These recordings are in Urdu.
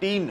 3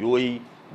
UAE,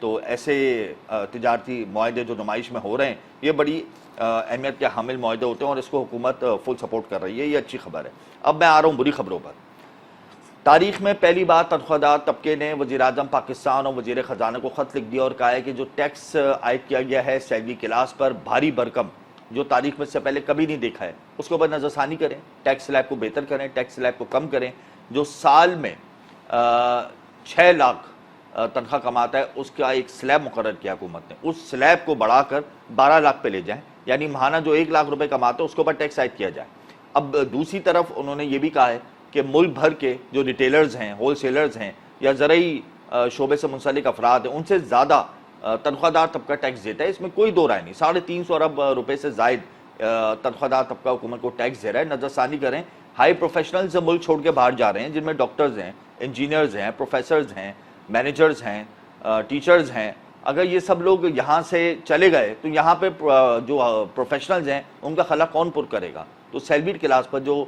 تو ایسے تجارتی معاہدے جو نمائش میں ہو رہے ہیں یہ بڑی اہمیت کے حامل معاہدے ہوتے ہیں اور اس کو حکومت فل سپورٹ کر رہی ہے، یہ اچھی خبر ہے۔ اب میں آ رہا ہوں بری خبروں پر۔ تاریخ میں پہلی بار تنخواہ دار طبقے نے وزیر اعظم پاکستان اور وزیر خزانہ کو خط لکھ دیا اور کہا ہے کہ جو ٹیکس عائد کیا گیا ہے سیلری کلاس پر بھاری بھرکم، جو تاریخ میں سے پہلے کبھی نہیں دیکھا ہے، اس کے اوپر نظر ثانی کریں، ٹیکس سلیب کو بہتر کریں، ٹیکس سلیب کو کم کریں۔ جو سال میں 6 لاکھ تنخواہ کماتا ہے اس کا ایک سلیب مقرر کیا حکومت نے، اس سلیب کو بڑھا کر 12 لاکھ پہ لے جائیں، یعنی ماہانہ جو 1 لاکھ روپے کماتا ہے اس کے اوپر ٹیکس عائد کیا جائے۔ اب دوسری طرف انہوں نے یہ بھی کہا ہے کہ ملک بھر کے جو ریٹیلرز ہیں، ہول سیلرز ہیں یا زرعی شعبے سے منسلک افراد ہیں، ان سے زیادہ تنخواہ دار طبقہ ٹیکس دیتا ہے، اس میں کوئی دو رائے نہیں۔ 350 ارب روپے سے زائد تنخواہ دار طبقہ حکومت کو ٹیکس دے رہا ہے۔ نظر ثانی کریں، ہائی پروفیشنلز ملک چھوڑ کے باہر جا رہے ہیں، جن میں ڈاکٹرز ہیں، انجینئرز ہیں، پروفیسرز ہیں، مینیجرز ہیں، ٹیچرز ہیں۔ اگر یہ سب لوگ یہاں سے چلے گئے تو یہاں پہ جو پروفیشنلز ہیں ان کا خلا کون پر کرے گا؟ تو سیلریڈ کلاس پر جو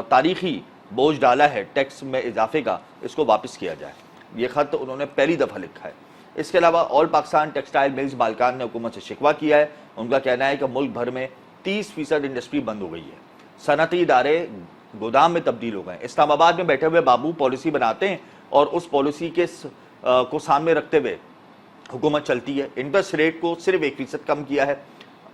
تاریخی بوجھ ڈالا ہے ٹیکس میں اضافے کا، اس کو واپس کیا جائے۔ یہ خط انہوں نے پہلی دفعہ لکھا ہے۔ اس کے علاوہ آل پاکستان ٹیکسٹائل ملز مالکان نے حکومت سے شکوہ کیا ہے۔ ان کا کہنا ہے کہ ملک بھر میں 30% انڈسٹری بند ہو گئی ہے، صنعتی ادارے گودام میں تبدیل ہو گئے۔ اسلام آباد میں بیٹھے ہوئے بابو پالیسی بناتے ہیں اور اس پالیسی کو سامنے رکھتے ہوئے حکومت چلتی ہے۔ انٹرسٹ ریٹ کو صرف 1% کم کیا ہے۔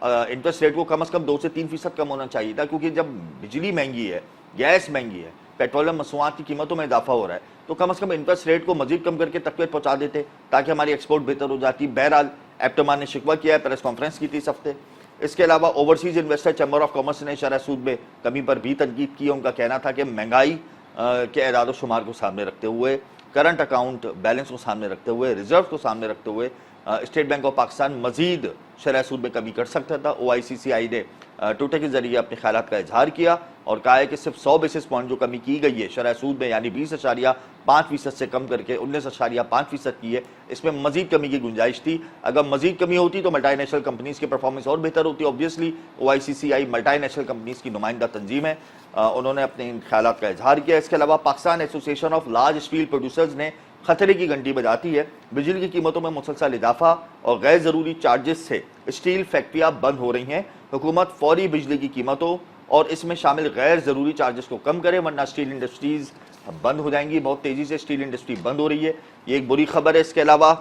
انٹرسٹ ریٹ کو کم از کم 2 سے 3% کم ہونا چاہیے تھا، کیونکہ جب بجلی مہنگی ہے، گیس مہنگی ہے، پیٹرولیم مصنوعات کی قیمتوں میں اضافہ ہو رہا ہے، تو کم از کم انٹرسٹ ریٹ کو مزید کم کر کے تقویت پہنچا دیتے تاکہ ہماری ایکسپورٹ بہتر ہو جاتی۔ بہرحال ایپٹمان نے شکوہ کیا ہے، پریس کانفرنس کی تھی اس ہفتے۔ اس کے علاوہ overseas investor chamber of commerce نے شرح سود میں کمی پر بھی تنقید کی۔ ان کا کہنا تھا کہ مہنگائی کے اعداد و شمار کو سامنے رکھتے ہوئے، کرنٹ اکاؤنٹ بیلنس کو سامنے رکھتے ہوئے، ریزرو کو سامنے رکھتے ہوئے اسٹیٹ بینک آف پاکستان مزید شرح سود میں کمی کر سکتا تھا۔ OICCI نے ٹویٹر کے ذریعے اپنے خیالات کا اظہار کیا اور کہا ہے کہ صرف 100 بیسس پوائنٹ جو کمی کی گئی ہے شرح سود میں، یعنی 20.5% سے کم کر کے 19.5% کی ہے، اس میں مزید کمی کی گنجائش تھی۔ اگر مزید کمی ہوتی تو ملٹی نیشنل کمپنیز کی پرفارمنس اور بہتر ہوتی۔ Obviously OICCI multi national companies کی نمائندہ تنظیم ہے، انہوں نے اپنے ان خیالات کا اظہار کیا۔ اس کے علاوہ پاکستان ایسوسی ایشن آف لارج اسٹیل پروڈیوسرز نے خطرے کی گھنٹی بجاتی ہے۔ بجلی کی قیمتوں میں مسلسل اضافہ اور غیر ضروری چارجز سے اسٹیل فیکٹریاں بند ہو رہی ہیں۔ حکومت فوری بجلی کی قیمتوں اور اس میں شامل غیر ضروری چارجز کو کم کرے، ورنہ اسٹیل انڈسٹریز بند ہو جائیں گی۔ بہت تیزی سے اسٹیل انڈسٹری بند ہو رہی ہے، یہ ایک بری خبر ہے۔ اس کے علاوہ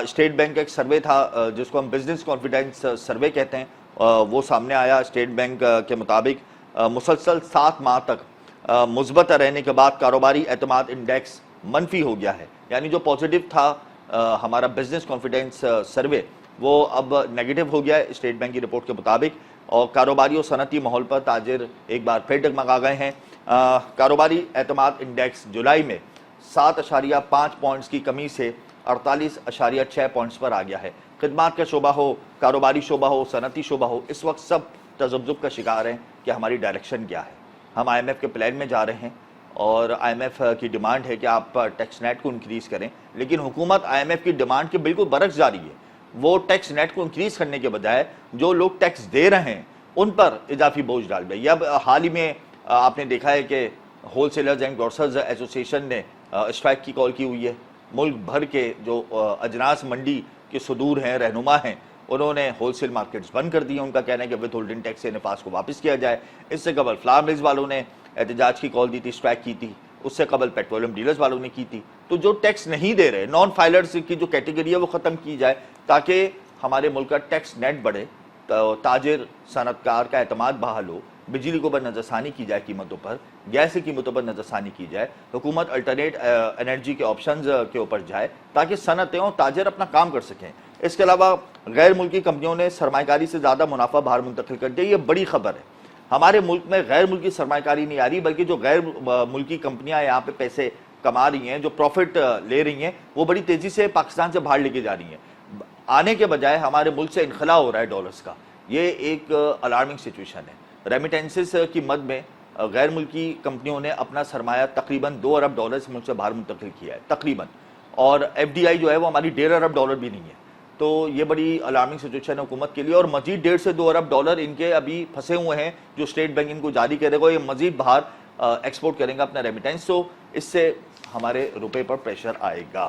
اسٹیٹ بینک کا ایک سروے تھا جس کو ہم بزنس کانفیڈنس سروے کہتے ہیں، وہ سامنے آیا۔ اسٹیٹ بینک کے مطابق مسلسل 7 ماہ تک مثبت رہنے کے بعد کاروباری اعتماد انڈیکس منفی ہو گیا ہے، یعنی جو پازیٹیو تھا ہمارا بزنس کانفیڈنس سروے وہ اب نیگیٹو ہو گیا ہے اسٹیٹ بینک کی رپورٹ کے مطابق، اور کاروباری اور صنعتی ماحول پر تاجر ایک بار پھر ڈگمگا گئے ہیں۔ کاروباری اعتماد انڈیکس جولائی میں 7.5 پوائنٹس کی کمی سے 48.6 پوائنٹس پر آ گیا ہے۔ خدمات کا شعبہ ہو، کاروباری شعبہ ہو، صنعتی شعبہ ہو، اس وقت سب تذبذب کا شکار ہیں کہ ہماری ڈائریکشن کیا ہے۔ ہم IMF کے پلان میں جا رہے ہیں اور IMF کی ڈیمانڈ ہے کہ آپ ٹیکس نیٹ کو انکریز کریں، لیکن حکومت IMF کی ڈیمانڈ کے بالکل برعکس جا رہی ہے۔ وہ ٹیکس نیٹ کو انکریز کرنے کے بجائے جو لوگ ٹیکس دے رہے ہیں ان پر اضافی بوجھ ڈال رہی ہے۔ اب حال ہی میں آپ نے دیکھا ہے کہ ہول سیلرز اینڈ گروسرز ایسوسی ایشن نے اسٹرائک کی کال کی ہوئی ہے۔ ملک بھر کے جو اجناس منڈی کے صدور ہیں، رہنما ہیں، انہوں نے ہول سیل مارکیٹس بند کر دی ہیں۔ ان کا کہنا ہے کہ ود ہولڈنگ ٹیکس سے نفاذ کو واپس کیا جائے۔ اس سے قبل فلاور ملز والوں نے احتجاج کی کال دی تھی، اسٹرائک کی تھی۔ اس سے قبل پیٹرولیم ڈیلرز والوں نے کی تھی۔ تو جو ٹیکس نہیں دے رہے، نان فائلرز کی جو کیٹیگری ہے وہ ختم کی جائے تاکہ ہمارے ملک کا ٹیکس نیٹ بڑھے، تاجر صنعت کار کا اعتماد بحال ہو، بجلی کو پر نظر ثانی کی جائے قیمتوں پر، گیس کی قیمتوں پر نظر ثانی کی جائے، حکومت الٹرنیٹ انرجی کے آپشنز کے اوپر جائے تاکہ صنعتیں اور تاجر اپنا کام کر سکیں۔ اس کے علاوہ غیر ملکی کمپنیوں نے سرمایہ کاری سے زیادہ منافع باہر منتقل کر دیا، یہ بڑی خبر ہے۔ ہمارے ملک میں غیر ملکی سرمایہ کاری نہیں آ رہی، بلکہ جو غیر ملکی کمپنیاں یہاں پہ پیسے کما رہی ہیں، جو پروفٹ لے رہی ہیں، وہ بڑی تیزی سے پاکستان سے باہر لے کے جا رہی ہیں، آنے کے بجائے ہمارے ملک سے انخلا ہو رہا ہے ڈالرز کا۔ یہ ایک الارمنگ سچویشن ہے۔ ریمیٹنسز کی مد میں غیر ملکی کمپنیوں نے اپنا سرمایہ تقریباً $2 ارب ملک سے باہر منتقل کیا ہے تقریباً، اور FDI جو ہے وہ ہماری $1.5 ارب بھی نہیں ہے۔ تو یہ بڑی الارمنگ سچویشن ہے حکومت کے لیے، اور مزید $1.5 سے $2 ارب ان کے ابھی پھنسے ہوئے ہیں جو اسٹیٹ بینک ان کو جاری کرے گا، یہ مزید باہر ایکسپورٹ کریں گا اپنا ریمیٹنس، تو اس سے ہمارے روپے پر پریشر آئے گا۔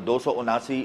279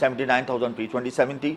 79,320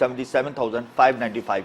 77,595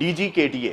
DGKTA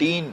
3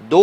2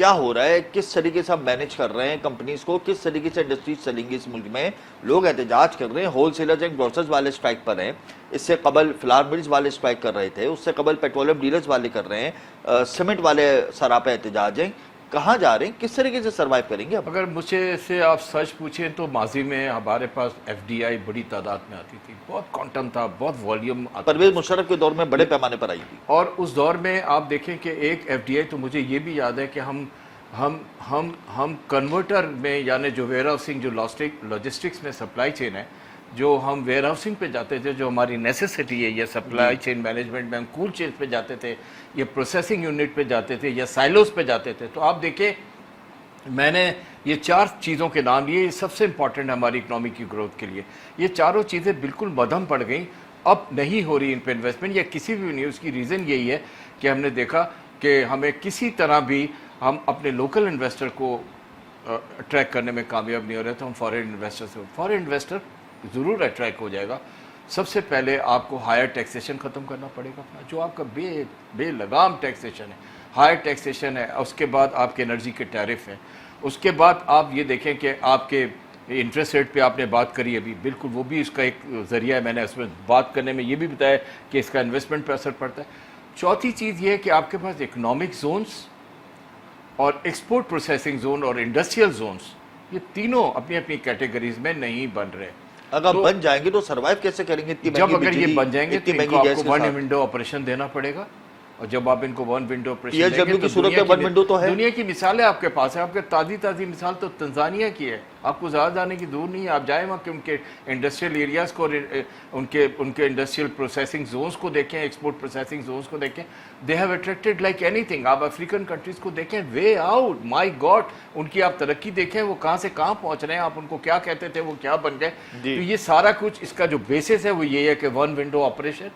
کیا ہو رہا ہے, کس طریقے سے آپ مینج کر رہے ہیں کمپنیز کو, کس طریقے سے انڈسٹریز چلیں گی اس ملک میں؟ لوگ احتجاج کر رہے ہیں, ہول سیلرز اینڈ گروسرز والے اسٹرائک پر ہیں, اس سے قبل فلاور ملز والے اسٹرائک کر رہے تھے, اس سے قبل پیٹرولیم ڈیلرز والے کر رہے ہیں, سیمنٹ والے سراپا احتجاج ہیں. کہاں جا رہے ہیں, کس طریقے سے سروائیو کریں گے؟ اگر مجھے سے آپ سچ پوچھیں تو ماضی میں ہمارے پاس ایف ڈی آئی بڑی تعداد میں آتی تھی, بہت کوانٹم تھا, بہت والیوم آتا. پرویز مشرف کے دور میں بڑے پیمانے پر آئی تھی. اور اس دور میں آپ دیکھیں کہ ایک ایف ڈی آئی, تو مجھے یہ بھی یاد ہے کہ ہم کنورٹر میں, یعنی جو ویئر ہاؤسنگ, جو لاجسٹکس میں سپلائی چین ہے, جو ہم ویئر ہاؤسنگ پہ جاتے تھے, جو ہماری نیسیسٹی ہے, یا سپلائی چین مینجمنٹ میں ہم کول چینز پہ جاتے تھے, یا پروسیسنگ یونٹ پہ جاتے تھے, یا سائلوز پہ جاتے تھے. تو آپ دیکھیں میں نے یہ 4 چیزوں کے نام لیے, یہ سب سے امپورٹنٹ ہے ہماری اکنامی کی گروتھ کے لیے. یہ چاروں چیزیں بالکل مدھم پڑ گئیں, اب نہیں ہو رہی ان پہ انویسٹمنٹ, یا کسی بھی نیوز کی ریزن یہی ہے کہ ہم نے دیکھا کہ ہمیں کسی طرح بھی ہم اپنے لوکل انویسٹر کو اٹریکٹ کرنے میں کامیاب نہیں ہو رہے. تو ہم فارن انویسٹر ضرور اٹریکٹ ہو جائے گا. سب سے پہلے آپ کو ہائر ٹیکسیشن ختم کرنا پڑے گا, جو آپ کا بے لگام ٹیکسیشن ہے, ہائر ٹیکسیشن ہے. اس کے بعد آپ کے انرجی کے ٹیرف ہیں. اس کے بعد آپ یہ دیکھیں کہ آپ کے انٹرسٹ ریٹ پہ آپ نے بات کری ابھی, بالکل وہ بھی اس کا ایک ذریعہ ہے. میں نے اس میں بات کرنے میں یہ بھی بتایا کہ اس کا انویسٹمنٹ پہ اثر پڑتا ہے. چوتھی چیز یہ ہے کہ آپ کے پاس اکنامک زونز اور ایکسپورٹ پروسیسنگ زون اور انڈسٹریل زونز, یہ تینوں اپنی اپنی کیٹیگریز میں نہیں بن رہے. اگر بن جائیں گے تو سروائیو کیسے کریں گے؟ جب اگر یہ بن جائیں گے تو ان کو آپ کو ون ونڈو آپریشن دینا پڑے گا, اور جب آپ ان کو ون ونڈو آپریشن دیں گے تو دنیا کی مثالیں آپ کے پاس ہیں. آپ کے تازی مثال تو تنزانیہ کی ہے, آپ کو زیادہ جانے کی دور نہیں ہے. آپ جائیں وہاں کہ ان کے انڈسٹریل ایریاز کو, ان کے انڈسٹریل پروسیسنگ زونز کو دیکھیں, ایکسپورٹ پروسیسنگ زونز کو دیکھیں. They have attracted like any thing. آپ افریقن کنٹریز کو دیکھیں, وے آؤٹ, مائی گاڈ, ان کی آپ ترقی دیکھیں, وہ کہاں سے کہاں پہنچ رہے ہیں. آپ ان کو کیا کہتے تھے, وہ کیا بن گئے. تو یہ سارا کچھ اس کا جو بیسس ہے وہ یہ ہے کہ ون ونڈو آپریشن,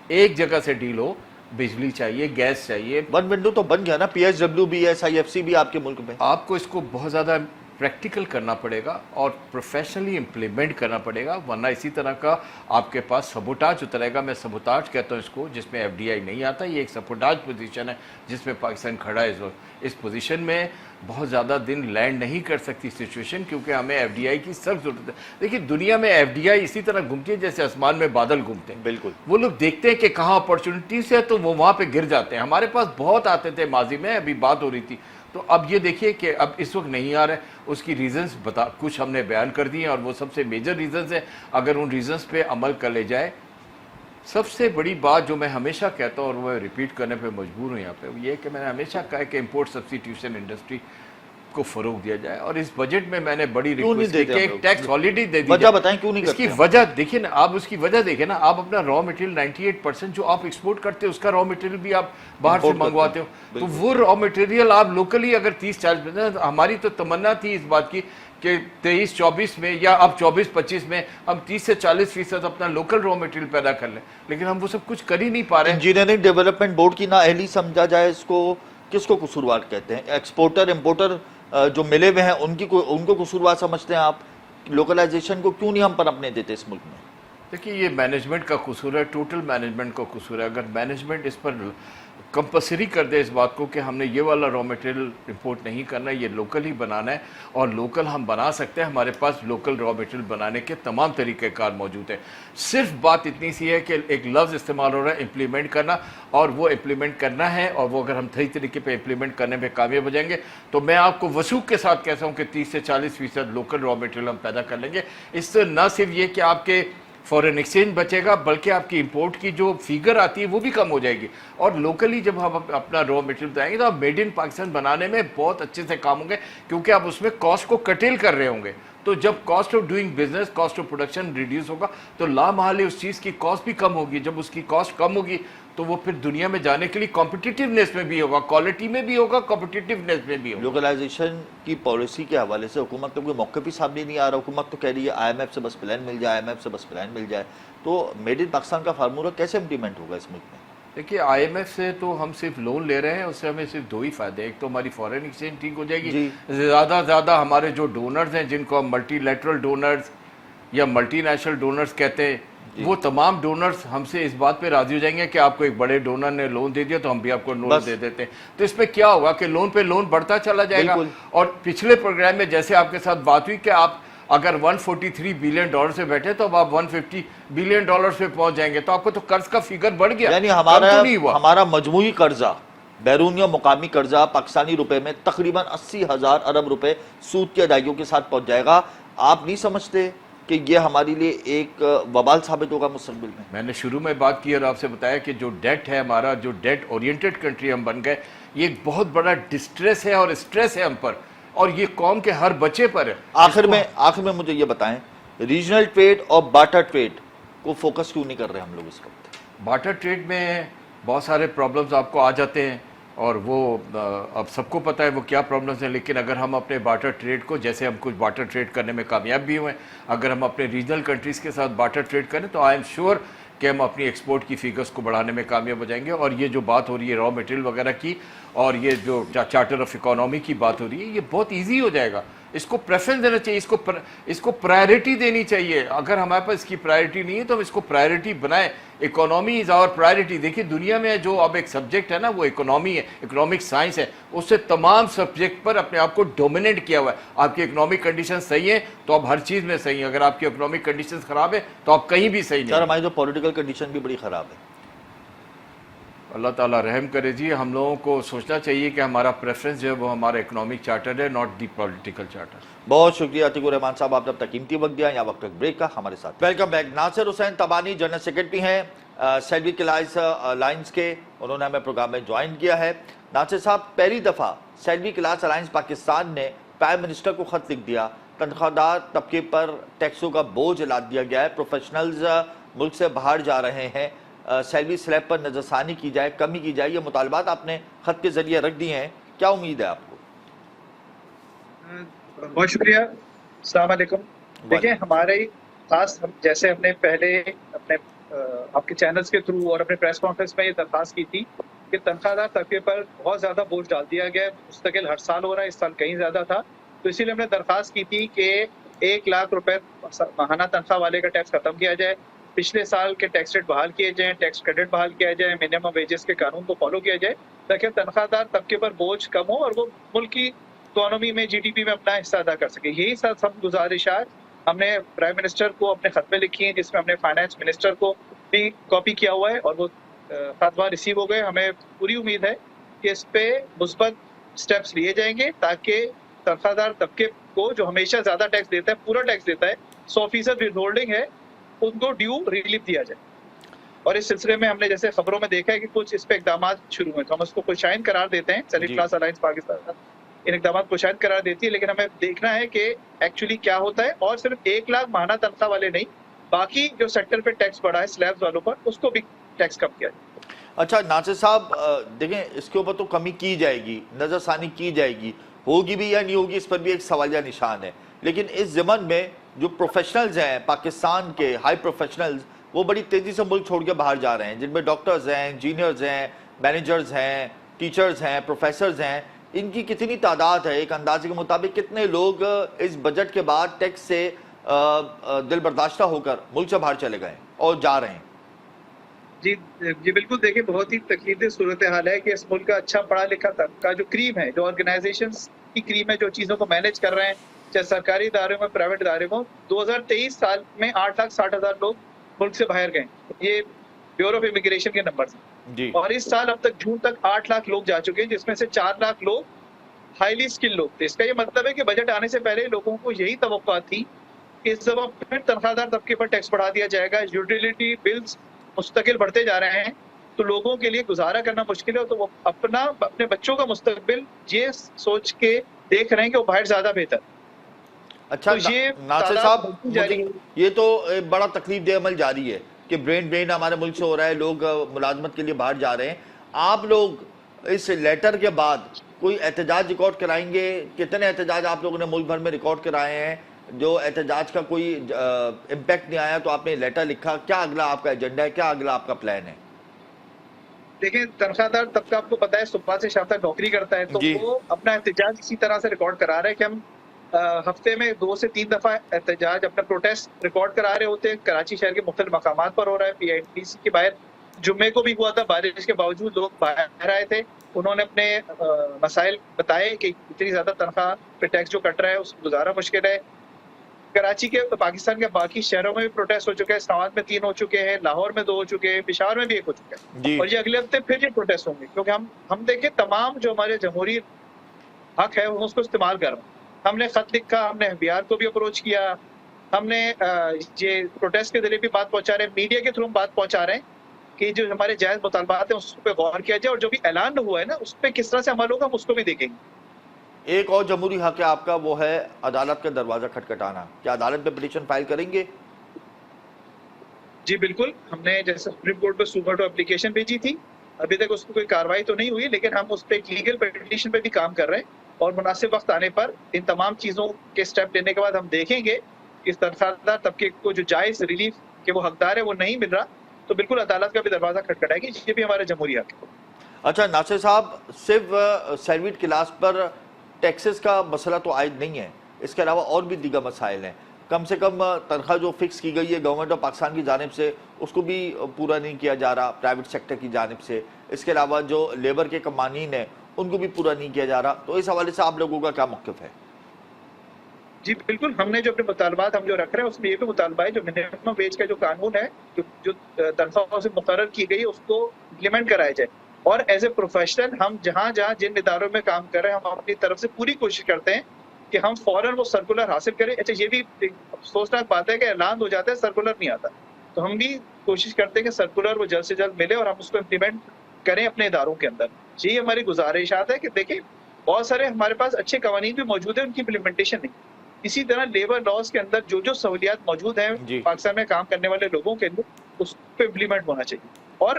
ایک جگہ سے ڈیل ہو. بجلی چاہیے, گیس چاہیے. ون ونڈو تو بن گیا نا, پی ایس ڈبلیو بھی, ایس آئی ایف سی بھی آپ کے ملک میں. آپ کو اس کو بہت زیادہ پریکٹیکل کرنا پڑے گا اور پروفیشنلی امپلیمنٹ کرنا پڑے گا, ورنہ اسی طرح کا آپ کے پاس سبوٹاج اترے گا. میں سبوٹاج کہتا ہوں اس کو, جس میں ایف ڈی آئی نہیں آتا. یہ ایک سبوٹاج پوزیشن ہے جس میں پاکستان کھڑا ہے. اس پوزیشن میں بہت زیادہ دن لینڈ نہیں کر سکتی سچویشن, کیونکہ ہمیں ایف ڈی آئی کی سخت ضرورت ہے. دیکھیے دنیا میں ایف ڈی آئی اسی طرح گھومتی ہے جیسے آسمان میں بادل گھومتے ہیں. بالکل, وہ لوگ دیکھتے ہیں کہ کہاں اپرچونٹیز ہے تو وہ وہاں پہ گر جاتے ہیں. ہمارے پاس بہت آتے تھے ماضی میں, ابھی بات ہو رہی تھی. تو اب یہ دیکھیے کہ اب اس وقت نہیں آ رہے. اس کی ریزنز کچھ ہم نے بیان کر دی ہیں, اور وہ سب سے میجر ریزنز ہیں. اگر ان ریزنز پہ عمل کر لے جائے, سب سے بڑی بات جو میں ہمیشہ کہتا ہوں اور وہ ریپیٹ کرنے پہ مجبور ہوں یہاں پہ, وہ یہ کہ میں نے ہمیشہ کہا ہے کہ امپورٹ سبسٹیٹیوشن انڈسٹری کو فروغ دیا جائے. اور اس بجٹ میں میں نے بڑی ریکویسٹ کی کہ ایک ٹیکس ہالیڈے دے دی جائے. وجہ بتائیں کیوں نہیں اس کرتے؟ کی وجہ دیکھیں نا, آپ اس کی وجہ دیکھیں نا. آپ اپنا را مٹیریل 98% جو آپ ایکسپورٹ کرتے ہیں اس کا را مٹیریل بھی آپ باہر سے منگواتے ہو. تو وہ را مٹیریل آپ لوکلی اگر 30-40%, ہماری تو تمنا تھی اس بات کی کہ 23-24 میں یا اب 24-25 میں ہم 30 سے 40% اپنا لوکل را مٹیریل پیدا کر لیں, لیکن ہم وہ سب کچھ کر ہی نہیں پا رہے. انجینئرنگ ڈیولپمنٹ بورڈ کی نااہلی سمجھا جائے اس کو, کس کو قصوروار کہتے ہیں؟ ایکسپورٹر امپورٹر جو ملے ہوئے ہیں ان کو قصوروار سمجھتے ہیں آپ؟ لوکلائزیشن کو کیوں نہیں ہم پر اپنے دیتے اس ملک میں؟ دیکھیے یہ مینجمنٹ کا قصور ہے, ٹوٹل مینجمنٹ کا قصور ہے. اگر مینجمنٹ اس پر کمپلسری کر دے اس بات کو کہ ہم نے یہ والا را مٹیریل امپورٹ نہیں کرنا ہے, یہ لوکل ہی بنانا ہے, اور لوکل ہم بنا سکتے ہیں. ہمارے پاس لوکل را مٹیریل بنانے کے تمام طریقہ کار موجود ہیں. صرف بات اتنی سی ہے کہ ایک لفظ استعمال ہو رہا ہے امپلیمنٹ کرنا, اور وہ امپلیمنٹ کرنا ہے. اور وہ اگر ہم صحیح طریقے پہ امپلیمنٹ کرنے میں کامیاب ہو جائیں گے تو میں آپ کو وثوق کے ساتھ کہتا ہوں کہ 30 سے 40% لوکل را مٹیریل ہم پیدا کر لیں گے. اس سے نہ صرف یہ کہ آپ کے فورن ایکسچینج بچے گا, بلکہ آپ کی امپورٹ کی جو فیگر آتی ہے وہ بھی کم ہو جائے گی. اور لوکلی جب ہم اپنا را مٹیریل بنائیں گے تو آپ میڈ ان پاکستان بنانے میں بہت اچھے سے کام ہوں گے, کیونکہ آپ اس میں کاسٹ کو کٹیل کر رہے ہوں گے. تو جب cost of doing business, cost of production reduce ہوگا تو لامحالہ اس چیز کی کاسٹ بھی کم ہوگی. جب اس کی کاسٹ کم ہوگی تو وہ پھر دنیا میں جانے کے لیے کمپٹیٹیونیس میں بھی ہوگا, کوالٹی میں بھی ہوگا, کمپٹیٹیونیس میں بھی ہوگا. لوکلائزیشن کی پالیسی کے حوالے سے حکومت کا کوئی موقع بھی سامنے نہیں آ رہا. حکومت تو کہہ رہی ہے آئی ایم ایف سے بس پلان مل جائے, آئی ایم ایف سے بس پلان مل جائے. تو میڈ ان پاکستان کا فارمولہ کیسے امپلیمنٹ ہوگا اس ملک میں؟ دیکھیے آئی ایم ایف سے تو ہم صرف لون لے رہے ہیں, اس سے ہمیں صرف 2 ہی فائدے ہیں. ایک تو ہماری فورن ایکسچینج ٹھیک ہو جائے گی, زیادہ ہمارے جو ڈونرز ہیں جن کو ہم ملٹی لیٹرل ڈونرز یا ملٹی نیشنل ڈونرز کہتے ہیں, وہ تمام ڈونرز ہم سے اس بات پہ راضی ہو جائیں گے کہ آپ کو ایک بڑے ڈونر نے لون دے دیا تو ہم بھی آپ کو لون دے دیتے ہیں. تو اس پہ کیا ہوگا کہ لون پہ لون بڑھتا چلا جائے گا. اور پچھلے پروگرام میں جیسے آپ کے ساتھ بات ہوئی کہ آپ اگر $143 بلین سے بیٹھے تو اب آپ $150 بلین پہ پہنچ جائیں گے, تو آپ کو تو قرض کا فگر بڑھ گیا. یعنی ہمارا مجموعی قرضہ, بیرونی اور مقامی قرضہ پاکستانی روپے میں تقریباً 80,000 ارب روپے سود کی ادائیگیوں کے ساتھ پہنچ جائے گا. آپ نہیں سمجھتے کہ یہ ہمارے لیے ایک وبال ثابت ہوگا مستقبل میں؟ نے شروع میں بات کی اور آپ سے بتایا کہ جو ڈیٹ ہے ہمارا, جو ڈیٹ اورینٹڈ کنٹری ہم بن گئے, یہ ایک بہت بڑا ڈسٹریس ہے اور اسٹریس ہے ہم پر, اور یہ قوم کے ہر بچے پر ہے. آخر میں مجھے یہ بتائیں, ریجنل ٹریڈ اور بارٹر ٹریڈ کو فوکس کیوں نہیں کر رہے ہم لوگ اس وقت؟ بارٹر ٹریڈ میں بہت سارے پرابلمز آپ کو آ جاتے ہیں, اور وہ اب سب کو پتہ ہے وہ کیا پرابلمز ہیں. لیکن اگر ہم اپنے بارٹر ٹریڈ کو, جیسے ہم کچھ بارٹر ٹریڈ کرنے میں کامیاب بھی ہوئے, اگر ہم اپنے ریجنل کنٹریز کے ساتھ بارٹر ٹریڈ کریں تو آئی ایم شیور کہ ہم اپنی ایکسپورٹ کی فیگرز کو بڑھانے میں کامیاب ہو جائیں گے. اور یہ جو بات ہو رہی ہے را مٹیریل وغیرہ کی, اور یہ جو چارٹر آف اکانومی کی بات ہو رہی ہے, یہ بہت ایزی ہو جائے گا. اس کو پریفرنس دینا چاہیے, اس کو پرائرٹی دینی چاہیے. اگر ہمارے پاس اس کی پرائرٹی نہیں ہے تو ہم اس کو پرائرٹی بنائیں. Economy is our priority. دیکھیے دنیا میں جو اب ایک سبجیکٹ ہے نا, وہ اکانومی ہے, اکنامک سائنس ہے. اس سے تمام سبجیکٹ پر اپنے آپ کو ڈومینیٹ کیا ہوا ہے. آپ کی اکنامک کنڈیشن صحیح ہے تو آپ ہر چیز میں صحیح ہیں. اگر آپ کی اکنامک کنڈیشن خراب ہے تو آپ کہیں بھی صحیح نہیں. سر ہماری تو پولیٹیکل کنڈیشن بھی بڑی خراب ہے. اللہ تعالیٰ رحم کرے جی. ہم لوگوں کو سوچنا چاہیے کہ ہمارا پریفرنس جو ہے وہ ہمارا اکنامک چارٹر ہے, ناٹ دی پولیٹیکل چارٹر. بہت شکریہ عتیق الرحمان صاحب, آپ نے اپنا قیمتی وقت دیا. یہاں وقت بریک کا ہمارے ساتھ. Welcome back. Nasir Hussain Tabani general secretary ہیں سیلوی کلائز الائنس کے, انہوں نے ہمیں پروگرام میں جوائن کیا ہے. ناصر صاحب, پہلی دفعہ سیلوی کلائز الائنس پاکستان نے پرائم منسٹر کو خط لکھ دیا. تنخواہ دار طبقے پر ٹیکسوں کا بوجھ لاد دیا گیا ہے, پروفیشنلز ملک سے باہر جا رہے ہیں, سیلوی سلیب پر نظر ثانی کی جائے, کمی کی جائے. یہ مطالبات آپ نے خط کے ذریعے رکھ دیے ہیں, کیا امید ہے آپ کو؟ بہت شکریہ. السلام علیکم. دیکھیں ہمارے خاص, جیسے ہم نے پہلے اپنے آپ کے چینلز کے تھرو اور اپنے پریس کانفرنس میں یہ درخواست کی تھی کہ تنخواہ دار طبقے پر بہت زیادہ بوجھ ڈال دیا گیا ہے, مستقل ہر سال ہو رہا ہے, اس سال کہیں زیادہ تھا. تو اسی لیے ہم نے درخواست کی تھی کہ 1 لاکھ روپے ماہانہ تنخواہ والے کا ٹیکس ختم کیا جائے, پچھلے سال کے ٹیکس ریٹ بحال کیے جائیں, ٹیکس کریڈٹ بحال کیا جائے, منیمم ویجز کے قانون کو فالو کیا جائے, تاکہ تنخواہ دار طبقے پر بوجھ کم ہو اور وہ ملک کی اکانومی میں جی ڈی پی میں اپنا حصہ ادا کر سکے. یہی سب گزارشات ہم نے پرائم منسٹر کو اپنے خط میں لکھی ہیں, جس میں ہم نے فائنانس منسٹر کو بھی کاپی کیا ہوا ہے, اور وہ خطوہ ریسیو ہو گئے. ہمیں پوری امید ہے کہ اس پہ مثبت سٹیپس لیے جائیں گے تاکہ تنخواہ دار طبقے کو, جو ہمیشہ زیادہ ٹیکس دیتا ہے, پورا ٹیکس دیتا ہے, 100% ود ہولڈنگ ہے, ان کو ڈیو ریلیف دیا جائے. اور اس سلسلے میں ہم نے جیسے خبروں میں دیکھا ہے کہ کچھ اس پہ اقدامات شروع ہوئے, تو ہم اس کو خوشائند قرار دیتے ہیں. سیلوی کلاس الائنس پاکستان ان اقدامات کو شاید قرار دیتی ہے, لیکن ہمیں دیکھنا ہے کہ ایکچولی کیا ہوتا ہے. اور صرف 1 لاکھ ماہانہ تنخواہ والے نہیں, باقی جو سیکٹر پہ ٹیکس بڑھا ہے سلیبز والوں پر, اس کو بھی ٹیکس کم کیا جائے. اچھا ناصر صاحب, دیکھیں اس کے اوپر تو کمی کی جائے گی, نظر ثانی کی جائے گی, ہوگی بھی یا نہیں ہوگی اس پر بھی ایک سوالیہ نشان ہے. لیکن اس ضمن میں جو پروفیشنلز ہیں پاکستان کے, ہائی پروفیشنلز, وہ بڑی تیزی سے ملک چھوڑ کے باہر جا رہے ہیں, جن میں ڈاکٹرز ہیں, انجینئرز ہیں, مینیجرز ہیں, ٹیچرز ہیں, پروفیسرز ہیں. ان کی کتنی تعداد ہے؟ ایک اندازے کے مطابق کتنے لوگ اس بجٹ کے بعد ٹیکس سے دل برداشتہ ہو کر ملک سے باہر چلے گئے اور جا رہے ہیں؟ جی بالکل. دیکھیں بہت ہی تکلیف دہ صورتحال ہے کہ اس ملک کا اچھا پڑھا لکھا طبقہ جو کریم ہے, جو آرگنائزیشنز کی کریم ہے, جو چیزوں کو مینیج کر رہے ہیں, چاہے سرکاری ادارے میں, پرائیویٹ ادارے میں, 2023 سال میں 8,60,000 لوگ ملک سے باہر گئے. یہ بیورو آف امیگریشن کے نمبرز ہیں. اور اس سال اب تک جون تک 8 لاکھ لوگ جا چکے ہیں, جس میں سے 4 لاکھ لوگ ہائیلی اسکل لوگ تھے. اس کا یہ مطلب ہے کہ بجٹ آنے سے پہلے لوگوں کو یہی توقع تھی کہ اس دفعہ پھر تنخواہ دار طبقے پر ٹیکس بڑھا دیا جائے گا, یوٹیلیٹی بلز مستقل بڑھتے جا رہے ہیں, تو لوگوں کے لیے گزارا کرنا مشکل ہے. تو وہ اپنے بچوں کا مستقبل یہ سوچ کے دیکھ رہے ہیں کہ وہ باہر زیادہ بہتر. اچھا ناصر صاحب, یہ تو بڑا تکلیف دہ عمل جاری ہے کہ برین ہمارے ملک سے ہو رہا ہے, لوگ ملازمت کے لیے باہر جا رہے ہیں. آپ لوگ اس لیٹر کے بعد کوئی احتجاج ریکارڈ کرائیں گے؟ کتنے احتجاج آپ لوگوں نے ملک بھر میں ریکارڈ کرائے ہیں؟ جو احتجاج کا کوئی امپیکٹ نہیں آیا تو آپ نے لیٹر لکھا, کیا اگلا آپ کا ایجنڈا ہے, کیا اگلا آپ کا پلان ہے؟ دیکھیں تنخواہ دار طبقہ آپ کو پتا ہے صبح سے شام تک نوکری کرتا ہے, تو وہ اپنا احتجاج اسی طرح سے ریکارڈ کرا رہا ہے کہ ہم ہفتے میں 2 سے 3 دفعہ احتجاج اپنا پروٹیسٹ ریکارڈ کرا رہے ہوتے ہیں. کراچی شہر کے مختلف مقامات پر ہو رہا ہے. PITC کے باہر جمعے کو بھی ہوا تھا, بارش کے باوجود لوگ باہر آئے تھے. انہوں نے اپنے مسائل بتائے کہ اتنی زیادہ تنخواہ پہ ٹیکس جو کٹ رہا ہے اس کو گزارا مشکل ہے. کراچی کے پاکستان کے باقی شہروں میں بھی پروٹیسٹ ہو چکے ہیں. اسلام آباد میں 3 ہو چکے ہیں, لاہور میں 2 ہو چکے ہیں, پشاور میں بھی 1 ہو چکا ہے. جی اور یہ اگلے ہفتے پھر یہ پروٹیسٹ ہوں گے, کیونکہ ہم دیکھیں تمام جو ہمارے جمہوری حق ہے ہم اس کو استعمال کر رہے ہیں. ہم نے خط لکھا, ہم نے احبیار کو بھی اپروچ کیا, ہم نے یہ پروٹیسٹ کے ذریعے بھی بات پہنچا رہے ہیں, میڈیا کے تھرو ہم بات پہنچا رہے ہیں کہ جو ہمارے جائز مطالبات ہیں اس پہ غور کیا جائے, اور جو بھی اعلان ہوا ہے نا اس پہ کس طرح سے عمل ہوگا ہم اس کو بھی دیکھیں گے. ایک اور جمہوری حق ہے آپ کا, وہ ہے عدالت کا دروازہ کھٹکھٹانا. کیا عدالت میں پٹیشن فائل کریں گے؟ جی بالکل, ہم نے جیسے سپریم کورٹ پہ سوبرٹو اپلیکیشن بھیجی تھی, ابھی تک اس کو کوئی کاروائی تو نہیں ہوئی, لیکن ہم اس پہ ایک لیگل پٹیشن پہ بھی کام کر رہے ہیں. اور مناسب وقت آنے پر ان تمام چیزوں کے سٹیپ لینے کے بعد ہم دیکھیں گے کہ اس تنخواہ دار طبقے کو جو جائز ریلیف کے وہ حقدار ہے وہ نہیں مل رہا, تو بالکل عدالت کا بھی دروازہ کھٹکھٹائے گی. یہ بھی ہمارا جمہوری حق ہے. اچھا ناصر صاحب, صرف سیلویٹ کلاس پر ٹیکسز کا مسئلہ تو عائد نہیں ہے, اس کے علاوہ اور بھی دیگر مسائل ہیں. کم سے کم تنخواہ جو فکس کی گئی ہے گورنمنٹ آف پاکستان کی جانب سے اس کو بھی پورا نہیں کیا جا رہا پرائیویٹ سیکٹر کی جانب سے. اس کے علاوہ جو لیبر کے قوانین ہیں ان کو بھی پورا نہیں کیا جا رہا. تو اس حوالے سے آپ لوگوں کا کیا موقف ہے؟ جی بالکل, ہم نے جو اپنے مطالبات ہم جو رکھ رہے ہیں اس میں یہ بھی مطالبہ ہے جو منیمم ویج کا جو قانون ہے جو تنخواہوں سے مقرر کی گئی اس کو امپلیمنٹ کرایا جائے. اور ایز اے پروفیشنل ہم جہاں جن اداروں میں کام کر رہے ہیں ہم اپنی طرف سے پوری کوشش کرتے ہیں کہ ہم فوراً وہ سرکولر حاصل کریں. اچھا یہ بھی افسوسناک بات ہے کہ اعلان ہو جاتا ہے سرکولر نہیں آتا, تو ہم بھی کوشش کرتے ہیں کہ سرکولر وہ جلد سے جلد ملے اور ہم اس کو امپلیمنٹ کریں اپنے اداروں کے اندر. یہی ہماری گزارشات ہے کہ دیکھیں بہت سارے ہمارے پاس اچھے قوانین بھی موجود ہیں, ان کی امپلیمنٹیشن نہیں. اسی طرح لیبر لاز کے اندر جو سہولیات موجود ہیں جی پاکستان میں کام کرنے والے لوگوں کے لیے اس پہ امپلیمنٹ ہونا چاہیے. اور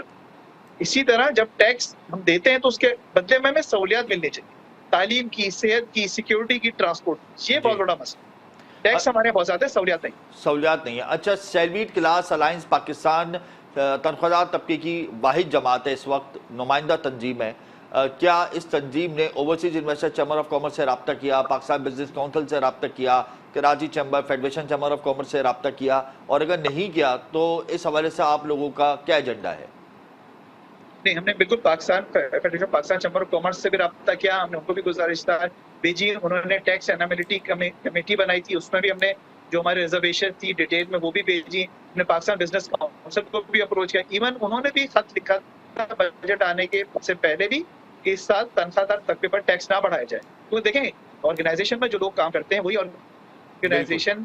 اسی طرح جب ٹیکس ہم دیتے ہیں تو اس کے بدلے میں ہمیں سہولیات ملنی چاہیے, تعلیم کی, صحت کی, سیکیورٹی کی, ٹرانسپورٹ. یہ بہت بڑا مسئلہ. ٹیکس ہمارے بہت زیادہ سہولیات نہیں. سہولیات نہیں ہے. اچھا, سیلویٹ کلاس الائنس پاکستان تنخواہ دار طبقے کی واحد جماعت ہے, اس وقت نمائندہ تنظیم ہے. کیا اس تنظیم نے overseas investor chamber of commerce سے رابطہ کیا, پاکستان بزنس کونسل سے رابطہ کیا, Karachi chamber, federation chamber of commerce سے رابطہ کیا, اور اگر نہیں کیا تو اس حوالے سے آپ لوگوں کا کیا ایجنڈا ہے؟ نہیں, ہم نے بالکل federation Pakistan chamber of commerce سے بھی رابطہ کیا. ہم نے ان کو بھی گزارشات بھیجی. انہوں نے ٹیکس انالیٹی کمیٹی بنائی تھی, اس میں بھی ہم نے جو ہماری ریزرویشن تھی ڈیٹیل میں وہ بھی بھیجی. ہم نے پاکستان بزنس کونسل کو بھی اپروچ کیا. ایون انہوں نے بھی خط لکھا تھا بجٹ آنے کے سے پہلے بھی کہ اس سال تنخواہ دار طبقے پر ٹیکس نہ بڑھایا جائے. تو دیکھیں آرگنائزیشن میں جو لوگ کام کرتے ہیں وہی آرگنائزیشن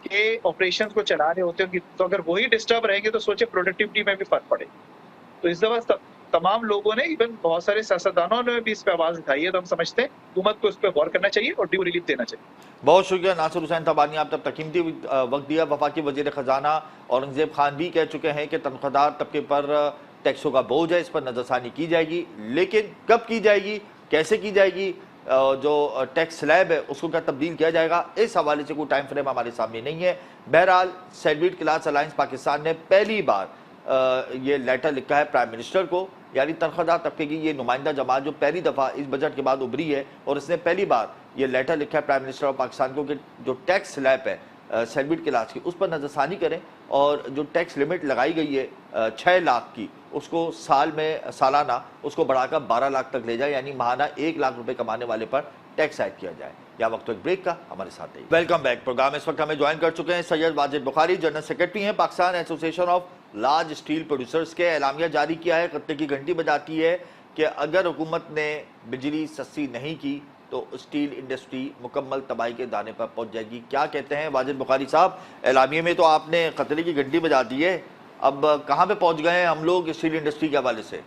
کے آپریشن کو چلا رہے ہوتے ہیں, تو اگر وہی ڈسٹرب رہیں گے تو سوچے پروڈکٹیوٹی میں بھی فرق پڑے. تو اس دفعہ تمام لوگوں نے, ایون بہت سارے سیاستدانوں نے بھی اس پہ آواز اٹھائی ہے. تو ہم سمجھتے ہیں حکومت کو اس پہ غور کرنا چاہیے اور ڈیو ریلیف دینا چاہیے. بہت شکریہ ناصر حسین تھابانی, آپ تب قیمتی وقت دیا. وفاقی وزیر خزانہ اورنگزیب خان بھی کہہ چکے ہیں کہ تنخواہ دار طبقے پر ٹیکسوں کا بوجھ ہے, اس پر نظر ثانی کی جائے گی, لیکن کب کی جائے گی, کیسے کی جائے گی, جو ٹیکس سلیب ہے اس کو کیا تبدیل کیا جائے گا, اس حوالے سے کوئی ٹائم فریم ہمارے سامنے نہیں ہے. بہرحال سیلویٹ کلاس الائنس پاکستان نے پہلی بار یہ لیٹر لکھا ہے پرائم منسٹر کو, یعنی تنخواہ دار طبقے کی یہ نمائندہ جماعت جو پہلی دفعہ اس بجٹ کے بعد ابھری ہے, اور اس نے پہلی بار یہ لیٹر لکھا ہے پرائم منسٹر آف پاکستان کو کہ جو ٹیکس سلیب ہے سیلویٹ کلاس کی اس پر نظر ثانی کریں, اور جو ٹیکس لمٹ لگائی گئی ہے 6 لاکھ کی اس کو سالانہ اس کو بڑھا کر 12 لاکھ تک لے جائے, یعنی ماہانہ 1 لاکھ روپے کمانے والے پر ٹیکس عائد کیا جائے. یا وقت ایک بریک کا, ہمارے ساتھ رہیے. Welcome back. پروگرام اس وقت ہمیں جوائن کر چکے ہیں سید واجد بخاری, جنرل سیکرٹری ہیں پاکستان ایسوسی ایشن آف لارج اسٹیل پروڈیوسرز کے. اعلامیہ جاری کیا ہے, خطے کی گھنٹی بجاتی ہے کہ اگر حکومت نے بجلی سستی نہیں کی تو اسٹیل انڈسٹری مکمل تباہی کے دانے پر پہنچ جائے گی. کیا کہتے ہیں واجد بخاری صاحب؟ اعلامیے میں تو آپ نے خطرے کی گھنٹی بجا دی ہے, اب کہاں پہ پہنچ گئے ہیں ہم لوگ اسٹیل انڈسٹری کے حوالے سے؟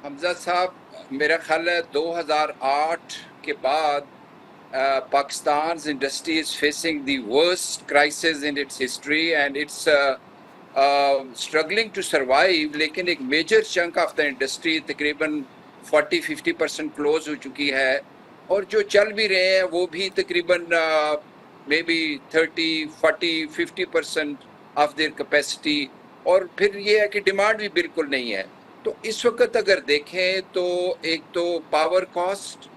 حمزہ صاحب, میرا خیال ہے 2008 کے بعد Pakistan's industry is facing the worst crisis in its history and it's struggling to survive. لیکن ایک major chunk of the industry تقریباً 40-50% close ہو چکی ہے, اور جو چل بھی رہے ہیں وہ بھی تقریباً maybe 30-40-50% of their capacity, اور پھر یہ ہے کہ ڈیمانڈ بھی بالکل نہیں ہے. تو اس وقت اگر دیکھیں تو ایک تو پاور کاسٹ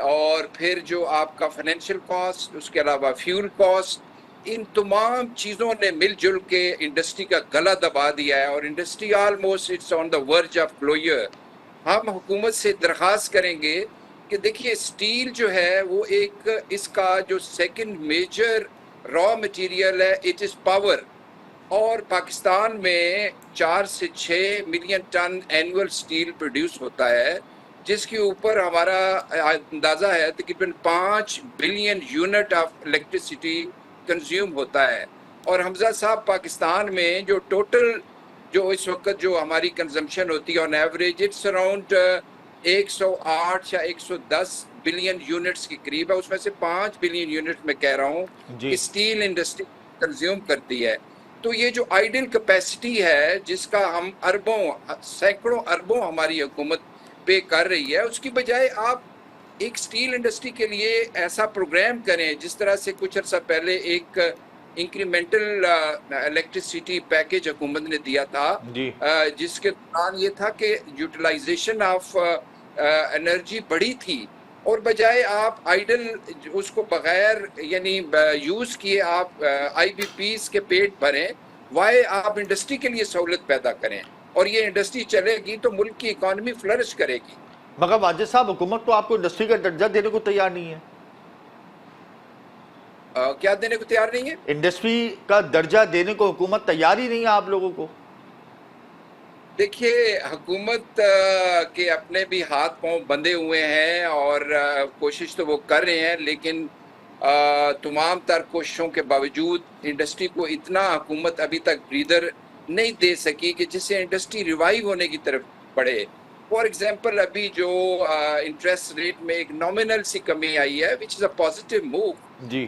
اور پھر جو آپ کا فائنینشیل کاسٹ، اس کے علاوہ فیول کاسٹ، ان تمام چیزوں نے مل جل کے انڈسٹری کا گلا دبا دیا ہے، اور industry almost it's on the verge of closure. ہم حکومت سے درخواست کریں گے کہ دیکھیے اسٹیل جو ہے وہ ایک اس کا جو سیکنڈ میجر را مٹیریل ہے، اٹ از پاور، اور پاکستان میں 4 سے 6 million ton annual steel produce ہوتا ہے، جس کے اوپر ہمارا اندازہ ہے تقریباً 5 billion unit of electricity consume ہوتا ہے۔ اور حمزہ صاحب، پاکستان میں جو ٹوٹل جو اس وقت جو ہماری کنزمپشن ہوتی ہے آن ایوریج اٹس اراؤنڈ 108 یا 110 بلین یونٹس کے قریب ہے، اس میں سے 5 بلین یونٹ میں کہہ رہا ہوں کہ اسٹیل انڈسٹری کنزیوم کرتی ہے۔ تو یہ جو آئیڈل کیپیسٹی ہے جس کا ہم اربوں سینکڑوں اربوں ہماری حکومت پے کر رہی ہے، اس کی بجائے آپ ایک اسٹیل انڈسٹری کے لیے ایسا پروگرام کریں جس طرح سے کچھ عرصہ پہلے ایک انکریمنٹل الیکٹریسٹی پیکیج حکومت نے دیا تھا، جس کے دوران یہ تھا کہ یوٹیلائزیشن آف انرجی بڑھی تھی، اور بجائے آپ آئیڈل اس کو بغیر یعنی یوز کیے آپ آئی بی پیز کے پیٹ بھریں، وائے آپ انڈسٹری کے لیے سہولت پیدا کریں، اور یہ انڈسٹری چلے گی تو ملک کی اکانومی فلرش کرے گی۔ مگر واجد صاحب، حکومت تو آپ کو انڈسٹری کا درجہ دینے کو تیار نہیں ہے۔ کیا دینے کو تیار نہیں ہے؟ انڈسٹری کا درجہ دینے کو حکومت تیار ہی نہیں ہے آپ لوگوں کو۔ دیکھیے، حکومت کے اپنے بھی ہاتھ پاؤں بندھے ہوئے ہیں، اور کوشش تو وہ کر رہے ہیں، لیکن تمام تر کوششوں کے باوجود انڈسٹری کو اتنا حکومت ابھی تک بریدر نہیں دے سکی کہ جس سے انڈسٹری ریوائیو ہونے کی طرف بڑھے۔ فار ایگزامپل، ابھی جو انٹرسٹ ریٹ میں ایک نامنل سی کمی آئی ہے، وچ از اے پازیٹیو موو،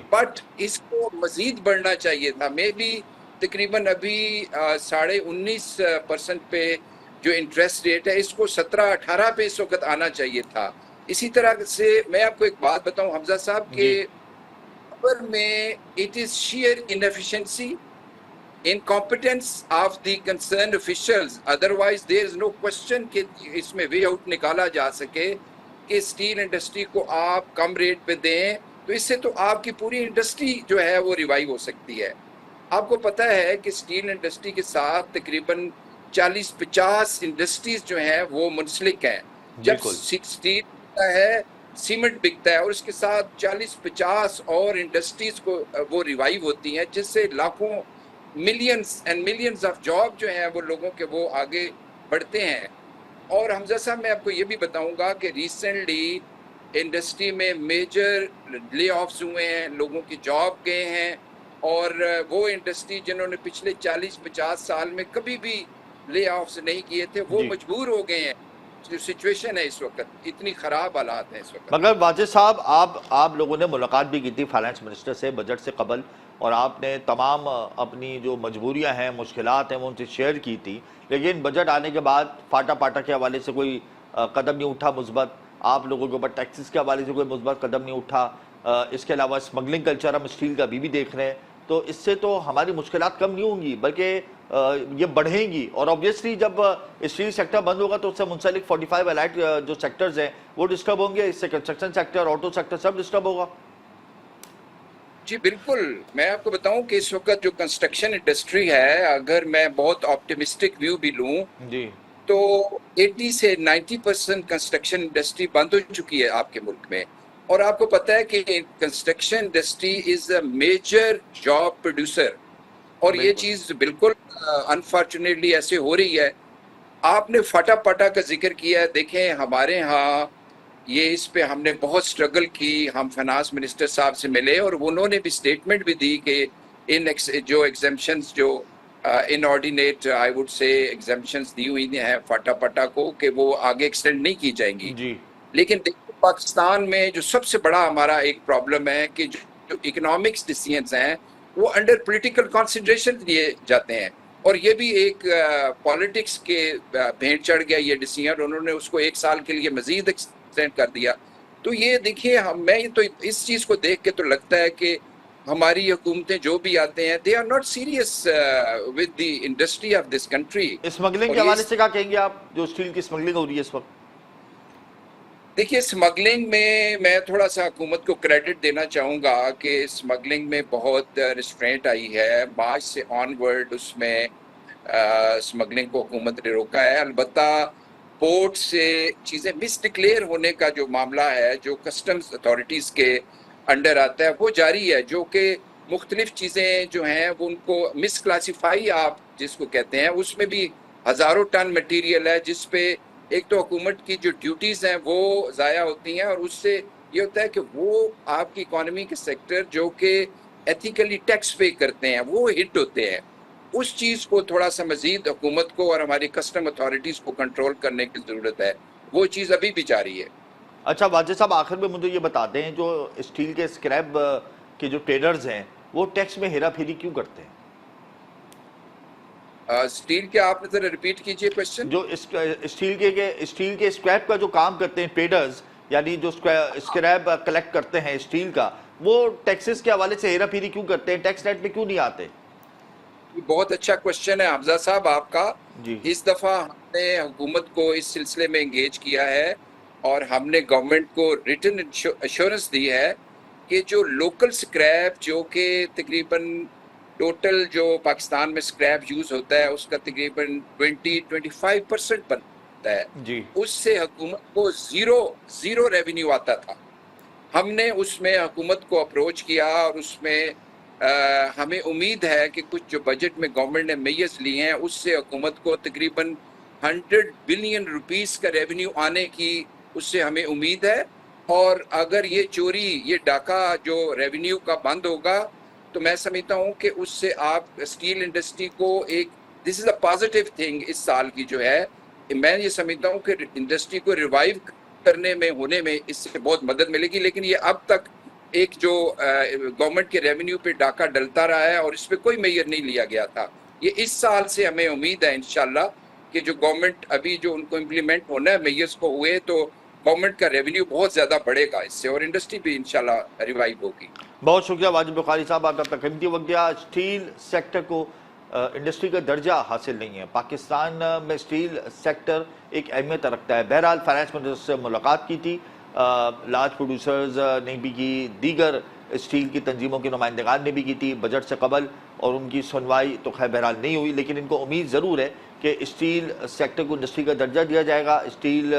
بٹ اس کو مزید بڑھنا چاہیے تھا۔ مے بی تقریباً ابھی 19.5% پہ جو انٹرسٹ ریٹ ہے، اس کو 17-18 پہ اس وقت آنا چاہیے تھا۔ اسی طرح سے میں آپ کو ایک بات بتاؤں حمزہ صاحب کہ خبر میں it is share inefficiency incompetence of the concerned officials, otherwise there is no question کہ اس میں وے آؤٹ نکالا جا سکے کہ اسٹیل انڈسٹری کو آپ کم ریٹ پہ دیں، تو اس سے تو آپ کی پوری انڈسٹری جو ہے وہ ریوائیو ہو سکتی ہے۔ آپ کو پتہ ہے کہ اسٹیل انڈسٹری کے ساتھ تقریباً 40-50 انڈسٹریز جو ہیں وہ منسلک ہیں۔ جب اسٹیل بکتا ہے، سیمنٹ بکتا ہے، اور اس کے ساتھ 40-50 اور انڈسٹریز کو وہ ریوائیو ہوتی ہیں، جس سے لاکھوں millions and millions of job جو ہیں وہ لوگوں کے وہ آگے بڑھتے ہیں۔ اور حمزہ صاحب، میں آپ کو یہ بھی بتاؤں گا کہ ریسنٹلی انڈسٹری میں میجر لے آفز ہوئے ہیں، لوگوں کی جاب گئے ہیں، اور وہ انڈسٹری جنہوں نے پچھلے 40-50 سال میں کبھی بھی لے آفز نہیں کیے تھے، وہ مجبور ہو گئے ہیں۔ جو سچویشن ہے اس وقت، اتنی خراب حالات ہیں اس وقت۔ مگر واجد صاحب، آپ لوگوں نے ملاقات بھی کی تھی فائنانس منسٹر سے بجٹ سے قبل، اور آپ نے تمام اپنی جو مجبوریاں ہیں، مشکلات ہیں، وہ ان سے شیئر کی تھی، لیکن بجٹ آنے کے بعد فاٹا پاٹا کے حوالے سے کوئی قدم نہیں اٹھا مثبت، آپ لوگوں کے اوپر ٹیکسز کے حوالے سے کوئی مثبت قدم نہیں اٹھا، اس کے علاوہ اسمگلنگ کلچر ہم اسٹیل کا ابھی بھی دیکھ رہے ہیں، تو اس سے تو ہماری مشکلات کم نہیں ہوں گی بلکہ یہ بڑھیں گی، اور اوبویسلی جب اسٹیل سیکٹر بند ہوگا تو اس سے منسلک 45 الائٹ جو سیکٹرز ہیں وہ ڈسٹرب ہوں گے، اس سے کنسٹرکشن سیکٹر، آٹو سیکٹر سب ڈسٹرب ہوگا۔ جی بالکل، میں آپ کو بتاؤں کہ اس وقت جو کنسٹرکشن انڈسٹری ہے، اگر میں بہت آپٹیمسٹک ویو بھی لوں تو 80 سے 90% کنسٹرکشن انڈسٹری بند ہو چکی ہے آپ کے ملک میں، اور آپ کو پتہ ہے کہ construction industry is a major job producer, اور یہ چیز بالکل انفارچونیٹلی ایسے ہو رہی ہے۔ آپ نے فاٹا پاٹا کا ذکر کیا ہے، دیکھیں ہمارے ہاں یہ اس پہ ہم نے بہت سٹرگل کی، ہم فائنانس منسٹر صاحب سے ملے، اور انہوں نے بھی سٹیٹمنٹ بھی دی کہ ان جو ایگزمپشنز جو ان آرڈینیٹ آئی وڈ سے ایگزمپشنز دی ہوئی ہیں فاٹا پاٹا کو، کہ وہ آگے ایکسٹینڈ نہیں کی جائیں گی۔ لیکن پاکستان میں جو سب سے بڑا ہمارا ایک پرابلم ہے کہ جو اکنامکس ڈیسیژنز ہیں وہ انڈر پولیٹیکل کنسیڈریشن لیے جاتے ہیں، اور یہ بھی ایک پالیٹکس کے بھینٹ چڑھ گیا یہ ڈیسیژن، انہوں نے اس کو 1 سال کے لیے مزید کر دیا۔ تو یہ دیکھیے، میں تو اس چیز کو دیکھ کے تو لگتا ہے کہ ہماری حکومتیں جو بھی آتے ہیں، they are not serious with the industry of this country۔ Smuggling کے حوالے سے کیا کہیں گے آپ، جو اسٹیل کی اسمگلنگ ہو رہی ہے اس وقت؟ دیکھیے اسمگلنگ میں تھوڑا سا حکومت کو کریڈٹ دینا چاہوں گا کہ اسمگلنگ میں بہت ریسٹرینٹ آئی ہے. مارچ سے آن ورڈ اس میں اسمگلنگ کو حکومت نے روکا ہے. البتہ پورٹ سے چیزیں مس ڈکلیئر ہونے کا جو معاملہ ہے جو کسٹمز اتھارٹیز کے انڈر آتا ہے وہ جاری ہے, جو کہ مختلف چیزیں جو ہیں وہ ان کو مس کلاسیفائی آپ جس کو کہتے ہیں, اس میں بھی ہزاروں ٹن مٹیریل ہے جس پہ ایک تو حکومت کی جو ڈیوٹیز ہیں وہ ضائع ہوتی ہیں, اور اس سے یہ ہوتا ہے کہ وہ آپ کی اکانومی کے سیکٹر جو کہ ایتھیکلی ٹیکس پے کرتے ہیں وہ ہٹ ہوتے ہیں. اس چیز کو تھوڑا سا مزید حکومت کو اور ہماری کسٹم اتھارٹیز کو کنٹرول کرنے کی ضرورت ہے, وہ چیز ابھی بھی جاری ہے. اچھا واجد صاحب, آخر میں مجھے یہ بتاتے ہیں جو اسٹیل کے اسکریپ کے جو ٹریڈرز ہیں وہ ٹیکس میں ہیرا پھیری کیوں کرتے ہیں؟ اسٹیل کے آپ نے ذرا ریپیٹ کیجئے کوشچن. جو اسٹیل کے اسکریپ کا جو کام کرتے ہیں ٹریڈرز, یعنی جو اسکریپ کلیکٹ کرتے ہیں اسٹیل کا, وہ ٹیکسز کے حوالے سے ہیرا پھیری کیوں کرتے ہیں, ٹیکس نیٹ میں کیوں نہیں آتے؟ بہت اچھا کوشچن ہے حمزہ صاحب آپ کا. جی اس دفعہ ہم نے حکومت کو اس سلسلے میں انگیج کیا ہے اور ہم نے گورنمنٹ کو ریٹن ایشورنس دی ہے کہ جو لوکل اسکریپ جو کہ تقریباً ٹوٹل جو پاکستان میں اسکریپ یوز ہوتا ہے اس کا تقریباً 20-25% بنتا ہے, جی اس سے حکومت کو زیرو ریونیو آتا تھا. ہم نے اس میں حکومت کو اپروچ کیا اور اس میں ہمیں امید ہے کہ کچھ جو بجٹ میں گورنمنٹ نے میئرز لی ہیں اس سے حکومت کو تقریباً 100 بلین روپیز کا ریونیو آنے کی اس سے ہمیں امید ہے. اور اگر یہ چوری, یہ ڈاکہ جو ریونیو کا بند ہوگا تو میں سمجھتا ہوں کہ اس سے آپ اسٹیل انڈسٹری کو ایک دس از اے پازیٹیو تھنگ اس سال کی جو ہے, میں یہ سمجھتا ہوں کہ انڈسٹری کو ریوائیو کرنے میں ہونے میں اس سے بہت مدد ملے گی. لیکن یہ اب تک ایک جو گورنمنٹ کے ریونیو پہ ڈاکہ ڈلتا رہا ہے اور اس پہ کوئی میئر نہیں لیا گیا تھا. یہ اس سال سے ہمیں امید ہے انشاءاللہ کہ جو گورنمنٹ ابھی جو ان کو امپلیمنٹ ہونا ہے میئرز کو ہوئے تو گورنمنٹ کا ریونیو بہت زیادہ بڑھے گا اس سے, اور انڈسٹری بھی انشاءاللہ ریوائیو ہوگی. بہت شکریہ واجد بخاری صاحب, آپ کا قیمتی وقت دیا. اسٹیل سیکٹر کو انڈسٹری کا درجہ حاصل نہیں ہے. پاکستان میں اسٹیل سیکٹر ایک اہمیت رکھتا ہے. بہرحال فائنانس منسٹر سے ملاقات کی تھی, لارج پروڈیوسرز نے بھی کی, دیگر اسٹیل کی تنظیموں کے نمائندگان نے بھی کی تھی بجٹ سے قبل, اور ان کی سنوائی تو خیر بہرحال نہیں ہوئی. لیکن ان کو امید ضرور ہے کہ اسٹیل سیکٹر کو انڈسٹری کا درجہ دیا جائے گا. اسٹیل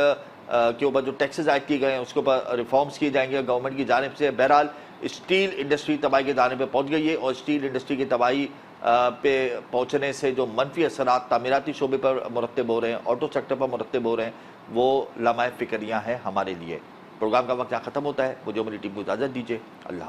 کے اوپر جو ٹیکسز عائد کیے گئے ہیں اس کے اوپر ریفارمز کیے جائیں گے گورنمنٹ کی جانب سے. بہرحال اسٹیل انڈسٹری تباہی کے دانے پہ پہنچ گئی ہے, اور اسٹیل انڈسٹری کی تباہی پہ پہنچنے سے جو منفی اثرات تعمیراتی شعبے پر مرتب ہو رہے ہیں, آٹو سیکٹر پر مرتب ہو رہے ہیں, وہ لمحہ فکریاں ہیں ہمارے لیے. پروگرام کا وقت یہاں ختم ہوتا ہے. مجھے میری ٹیم کو اجازت دیجیے. اللہ حافظ.